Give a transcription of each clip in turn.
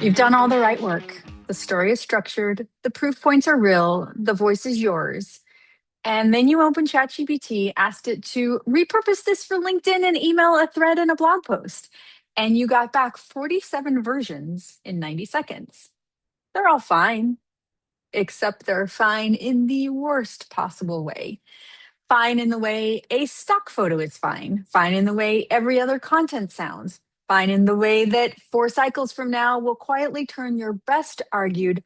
You've done all the right work. The story is structured, the proof points are real, the voice is yours. And then you open ChatGPT, asked it to repurpose this for LinkedIn and email, a thread, and a blog post. And you got back 47 versions in 90 seconds. They're all fine, except they're fine in the worst possible way. Fine in the way a stock photo is fine. Fine in the way every other content sounds. Fine in the way that 4 cycles from now will quietly turn your best argued,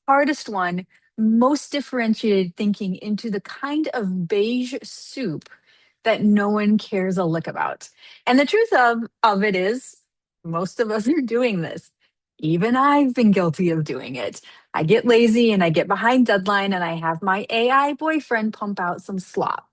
hardest won, most differentiated thinking into the kind of beige soup that no one cares a lick about. And the truth of it is, most of us are doing this. Even I've been guilty of doing it. I get lazy and I get behind deadline and I have my AI boyfriend pump out some slop.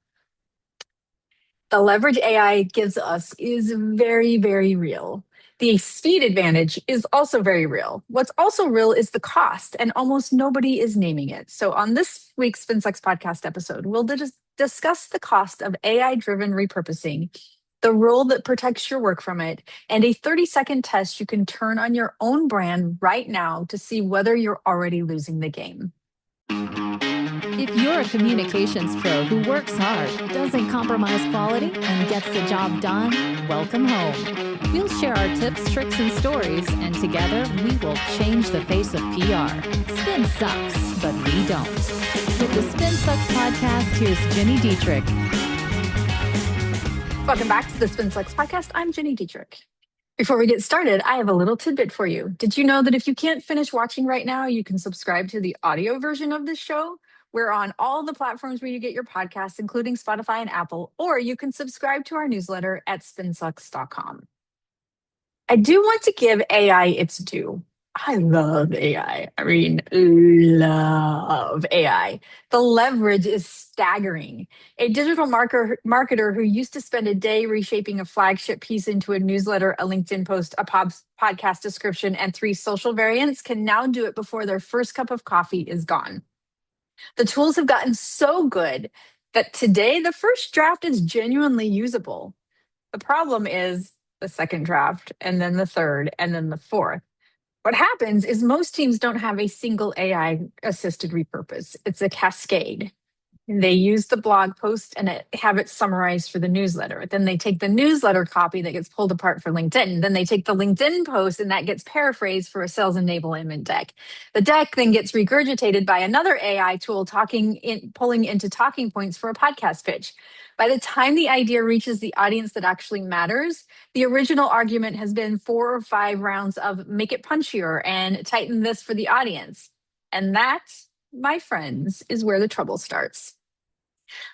The leverage AI gives us is very, very real. The speed advantage is also very real. What's also real is the cost, and almost nobody is naming it. So, on this week's FinSucks podcast episode, we'll discuss the cost of AI driven repurposing, the rule that protects your work from it, and a 30-second test you can turn on your own brand right now to see whether you're already losing the game. If you're a communications pro who works hard, doesn't compromise quality, and gets the job done, welcome home. We'll share our tips, tricks, and stories, and together we will change the face of PR. Spin sucks, but we don't. With the Spin Sucks podcast, here's Gini Dietrich. Welcome back to the Spin Sucks podcast. I'm Gini Dietrich. Before we get started, I have a little tidbit for you. Did you know that if you can't finish watching right now, you can subscribe to the audio version of this show? We're on all the platforms where you get your podcasts, including Spotify and Apple, or you can subscribe to our newsletter at spinsucks.com. I do want to give AI its due. I love AI. Love AI. The leverage is staggering. A digital marketer who used to spend a day reshaping a flagship piece into a newsletter, a LinkedIn post, a podcast description, and 3 social variants can now do it before their first cup of coffee is gone. The tools have gotten so good that today the first draft is genuinely usable. The problem is the second draft, and then the third, and then the fourth. What happens is most teams don't have a single AI assisted repurpose. It's a cascade. They use the blog post and have it summarized for the newsletter. Then they take the newsletter copy that gets pulled apart for LinkedIn. Then they take the LinkedIn post and that gets paraphrased for a sales enablement deck. The deck then gets regurgitated by another AI tool pulling into talking points for a podcast pitch. By the time the idea reaches the audience that actually matters, the original argument has been 4 or 5 rounds of make it punchier and tighten this for the audience. And that, my friends, is where the trouble starts.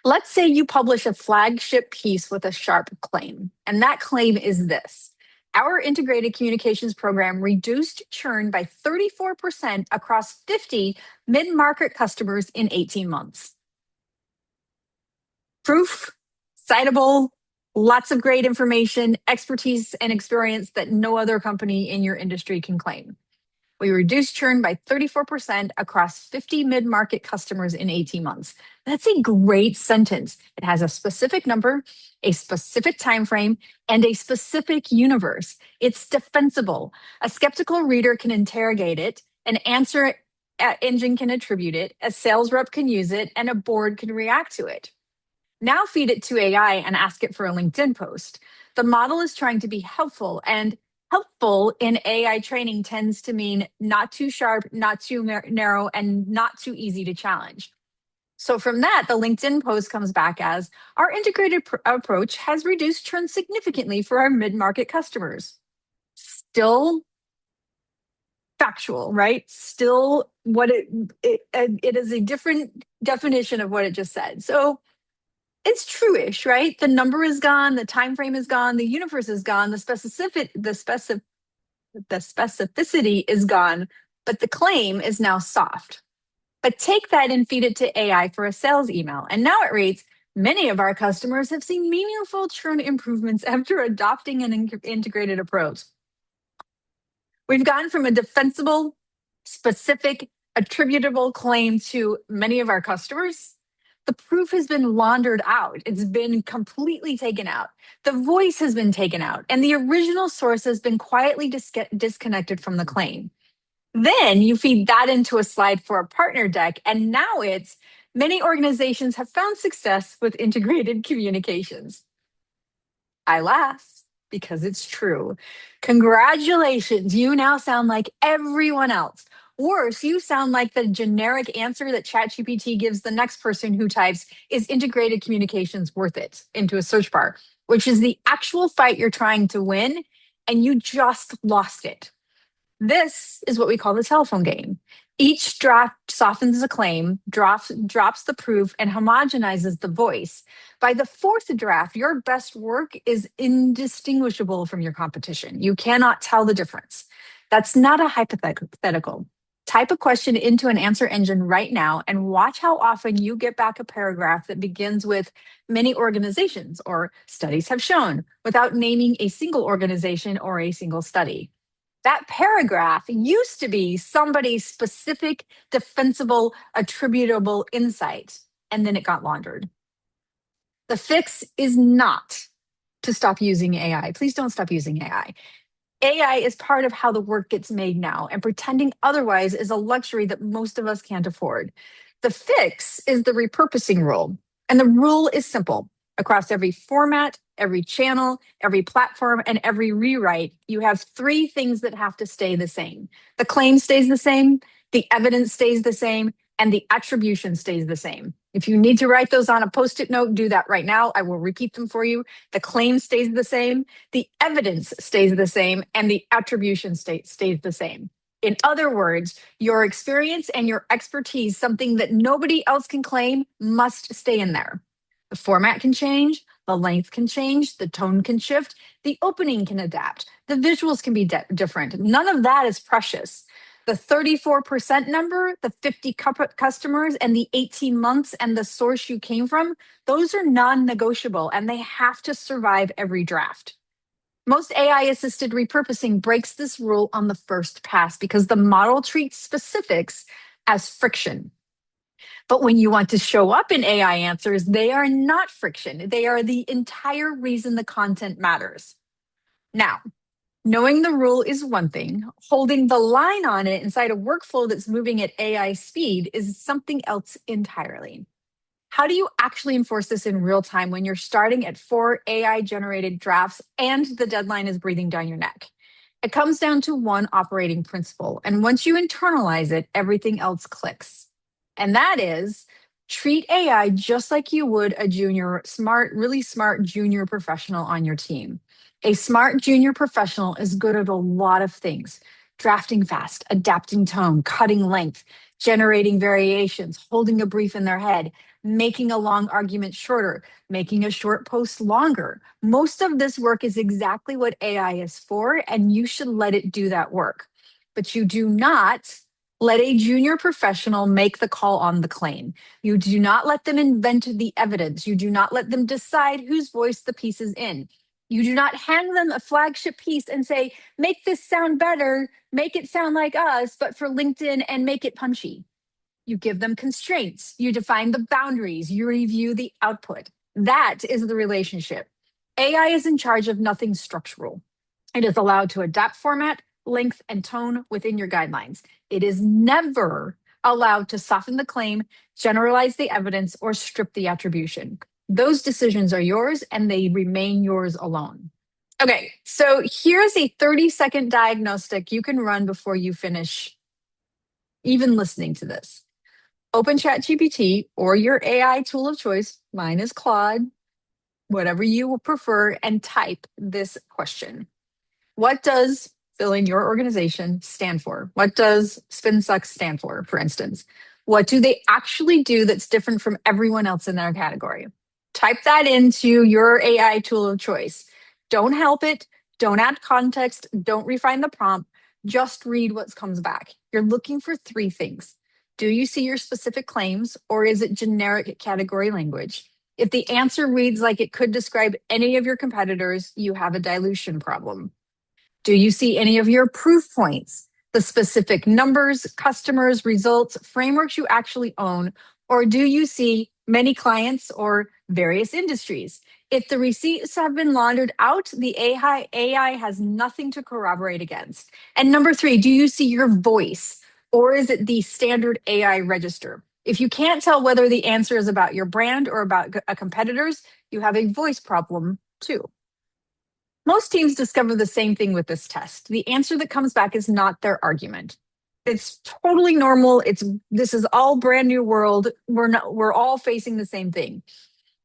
Let's say you publish a flagship piece with a sharp claim, and that claim is this. Our integrated communications program reduced churn by 34% across 50 mid-market customers in 18 months. Proof, citable, lots of great information, expertise, and experience that no other company in your industry can claim. We reduced churn by 34% across 50 mid-market customers in 18 months. That's a great sentence. It has a specific number, a specific time frame, and a specific universe. It's defensible. A skeptical reader can interrogate it, an answer engine can attribute it, a sales rep can use it, and a board can react to it. Now feed it to AI and ask it for a LinkedIn post. The model is trying to be helpful, and helpful in AI training tends to mean not too sharp, not too narrow, and not too easy to challenge. So from that, the LinkedIn post comes back as, our integrated approach has reduced churn significantly for our mid-market customers. Still factual, right? Still what it is a different definition of what it just said. So it's true-ish, right? The number is gone, the time frame is gone, the universe is gone, the specificity is gone, but the claim is now soft. But take that and feed it to AI for a sales email. And now it reads, many of our customers have seen meaningful churn improvements after adopting an integrated approach. We've gone from a defensible, specific, attributable claim to many of our customers. The proof has been laundered out. It's been completely taken out. The voice has been taken out, and the original source has been quietly disconnected from the claim. Then you feed that into a slide for a partner deck, and now it's many organizations have found success with integrated communications. I laugh because it's true. Congratulations, you now sound like everyone else. Worse, you sound like the generic answer that ChatGPT gives the next person who types, "Is integrated communications worth it?" into a search bar, which is the actual fight you're trying to win, and you just lost it. This is what we call the telephone game. Each draft softens the claim, drops the proof, and homogenizes the voice. By the fourth draft, your best work is indistinguishable from your competition. You cannot tell the difference. That's not a hypothetical. Type a question into an answer engine right now and watch how often you get back a paragraph that begins with "many organizations" or "studies have shown" without naming a single organization or a single study. That paragraph used to be somebody's specific, defensible, attributable insight, and then it got laundered. The fix is not to stop using AI. Please don't stop using AI. AI is part of how the work gets made now, and pretending otherwise is a luxury that most of us can't afford. The fix is the repurposing rule, and the rule is simple. Across every format, every channel, every platform, and every rewrite, you have three things that have to stay the same. The claim stays the same, the evidence stays the same, and the attribution stays the same. If you need to write those on a Post-it note, do that right now. I will repeat them for you. The claim stays the same, the evidence stays the same, and the attribution stays the same. In other words, your experience and your expertise, something that nobody else can claim, must stay in there. The format can change, the length can change, the tone can shift, the opening can adapt, the visuals can be different. None of that is precious. The 34% number, the 50 customers, and the 18 months and the source you came from, those are non-negotiable and they have to survive every draft. Most AI-assisted repurposing breaks this rule on the first pass because the model treats specifics as friction. But when you want to show up in AI answers, they are not friction. They are the entire reason the content matters. Now, knowing the rule is one thing. Holding the line on it inside a workflow that's moving at AI speed is something else entirely. How do you actually enforce this in real time when you're starting at 4 AI-generated drafts and the deadline is breathing down your neck? It comes down to one operating principle, and once you internalize it, everything else clicks. And that is treat AI just like you would a really smart junior professional on your team. A smart junior professional is good at a lot of things: drafting fast, adapting tone, cutting length, generating variations, holding a brief in their head, making a long argument shorter, making a short post longer. Most of this work is exactly what AI is for, and you should let it do that work. But you do not let a junior professional make the call on the claim. You do not let them invent the evidence. You do not let them decide whose voice the piece is in. You do not hand them a flagship piece and say, "Make this sound better, make it sound like us, but for LinkedIn, and make it punchy." You give them constraints. You define the boundaries. You review the output. That is the relationship. AI is in charge of nothing structural. It is allowed to adapt format, length, and tone within your guidelines. It is never allowed to soften the claim, generalize the evidence, or strip the attribution. Those decisions are yours and they remain yours alone. Okay, so here's a 30-second diagnostic you can run before you finish even listening to this. Open ChatGPT or your AI tool of choice. Mine is Claude, whatever you prefer, and type this question. What does fill in your organization stand for? What does SpinSucks stand for instance? What do they actually do that's different from everyone else in their category? Type that into your AI tool of choice. Don't help it. Don't add context. Don't refine the prompt. Just read what comes back. You're looking for 3 things. Do you see your specific claims, or is it generic category language? If the answer reads like it could describe any of your competitors, you have a dilution problem. Do you see any of your proof points, the specific numbers, customers, results, frameworks you actually own, or do you see many clients or various industries? If the receipts have been laundered out, the AI has nothing to corroborate against. And number three, do you see your voice or is it the standard AI register? If you can't tell whether the answer is about your brand or about a competitor's, you have a voice problem too. Most teams discover the same thing with this test. The answer that comes back is not their argument. It's totally normal. This is all brand new world. We're all facing the same thing.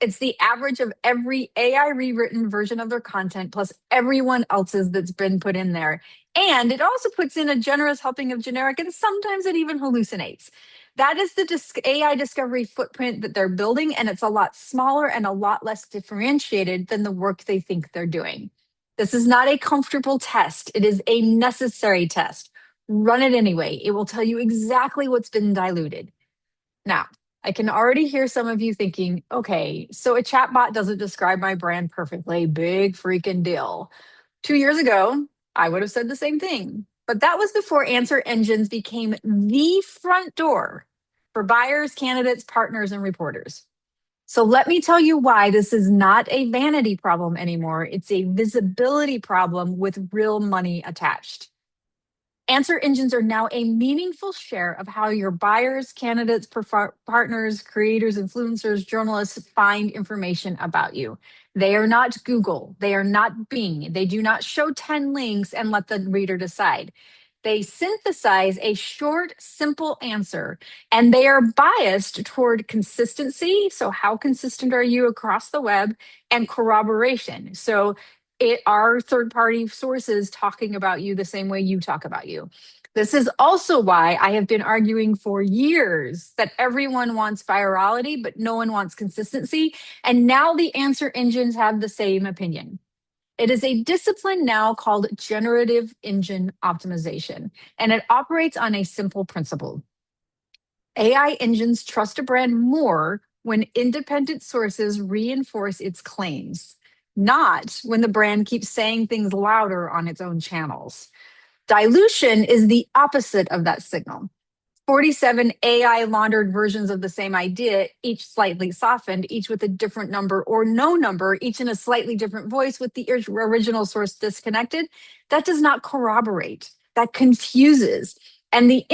It's the average of every AI rewritten version of their content plus everyone else's that's been put in there. And it also puts in a generous helping of generic, and sometimes it even hallucinates. That is the AI discovery footprint that they're building, and it's a lot smaller and a lot less differentiated than the work they think they're doing. This is not a comfortable test. It is a necessary test. Run it anyway. It will tell you exactly what's been diluted. Now, I can already hear some of you thinking, okay, so a chatbot doesn't describe my brand perfectly. Big freaking deal. 2 years ago, I would have said the same thing. But that was before answer engines became the front door for buyers, candidates, partners, and reporters. So let me tell you why this is not a vanity problem anymore. It's a visibility problem with real money attached. Answer engines are now a meaningful share of how your buyers, candidates, partners, creators, influencers, journalists find information about you. They are not Google. They are not Bing. They do not show 10 links and let the reader decide. They synthesize a short, simple answer, and they are biased toward consistency. So, how consistent are you across the web? And corroboration. So, are third-party sources talking about you the same way you talk about you? This is also why I have been arguing for years that everyone wants virality, but no one wants consistency. And now the answer engines have the same opinion. It is a discipline now called generative engine optimization, and it operates on a simple principle. AI engines trust a brand more when independent sources reinforce its claims, not when the brand keeps saying things louder on its own channels. Dilution is the opposite of that signal. 47 AI laundered versions of the same idea, each slightly softened, each with a different number or no number, each in a slightly different voice with the original source disconnected. That does not corroborate. That confuses. And the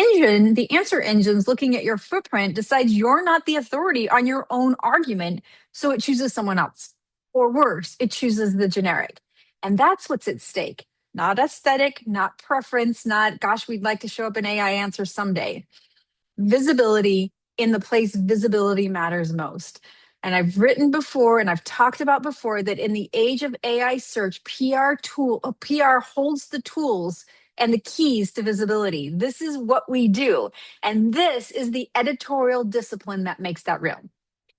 answer engine's looking at your footprint, decides you're not the authority on your own argument, so it chooses someone else. Or worse, it chooses the generic. And that's what's at stake. Not aesthetic, not preference, not, gosh, we'd like to show up an AI answer someday. Visibility in the place visibility matters most. And I've written before and I've talked about before that in the age of AI search, PR holds the tools and the keys to visibility. This is what we do. And this is the editorial discipline that makes that real.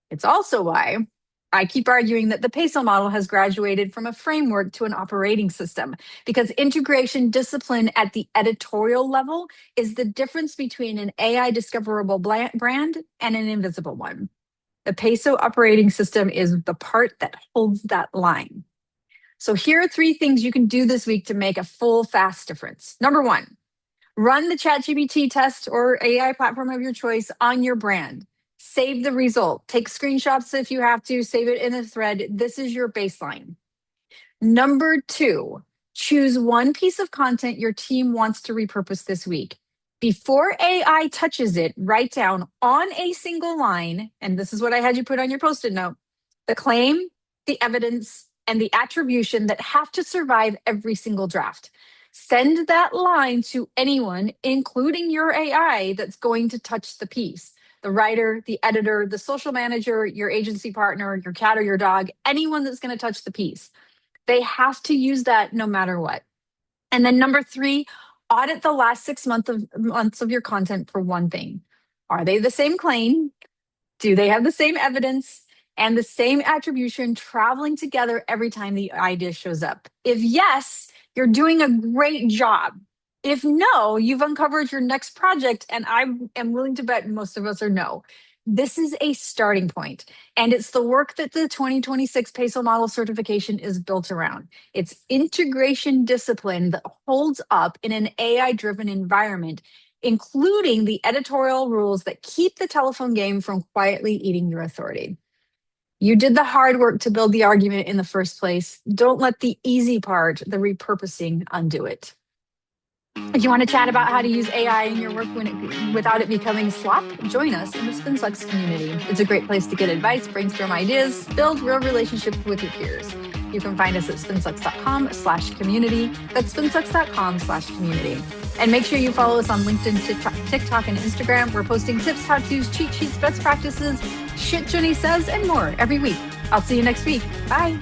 It's also why I keep arguing that the PESO model has graduated from a framework to an operating system, because integration discipline at the editorial level is the difference between an AI discoverable brand and an invisible one. The PESO operating system is the part that holds that line. So here are 3 things you can do this week to make a full, fast difference. Number 1, run the ChatGPT test or AI platform of your choice on your brand. Save the result. Take screenshots if you have to, save it in a thread. This is your baseline. Number 2, choose one piece of content your team wants to repurpose this week. Before AI touches it, write down on a single line, and this is what I had you put on your Post-it note, the claim, the evidence, and the attribution that have to survive every single draft. Send that line to anyone, including your AI, that's going to touch the piece. The writer, the editor, the social manager, your agency partner, your cat or your dog, anyone that's going to touch the piece. They have to use that no matter what. And then number 3, audit the last 6 months of your content for one thing. Are they the same claim? Do they have the same evidence and the same attribution traveling together every time the idea shows up? If yes, you're doing a great job. If no, you've uncovered your next project, and I am willing to bet most of us are no. This is a starting point, and it's the work that the 2026 PESO model certification is built around. It's integration discipline that holds up in an AI-driven environment, including the editorial rules that keep the telephone game from quietly eating your authority. You did the hard work to build the argument in the first place. Don't let the easy part, the repurposing, undo it. If you want to chat about how to use AI in your work without it becoming slop, join us in the SpinSucks community. It's a great place to get advice, brainstorm ideas, build real relationships with your peers. You can find us at spinsucks.com/community. That's spinsucks.com/community. And make sure you follow us on LinkedIn, TikTok, and Instagram. We're posting tips, how-tos, cheat sheets, best practices, shit Jenny says, and more every week. I'll see you next week. Bye.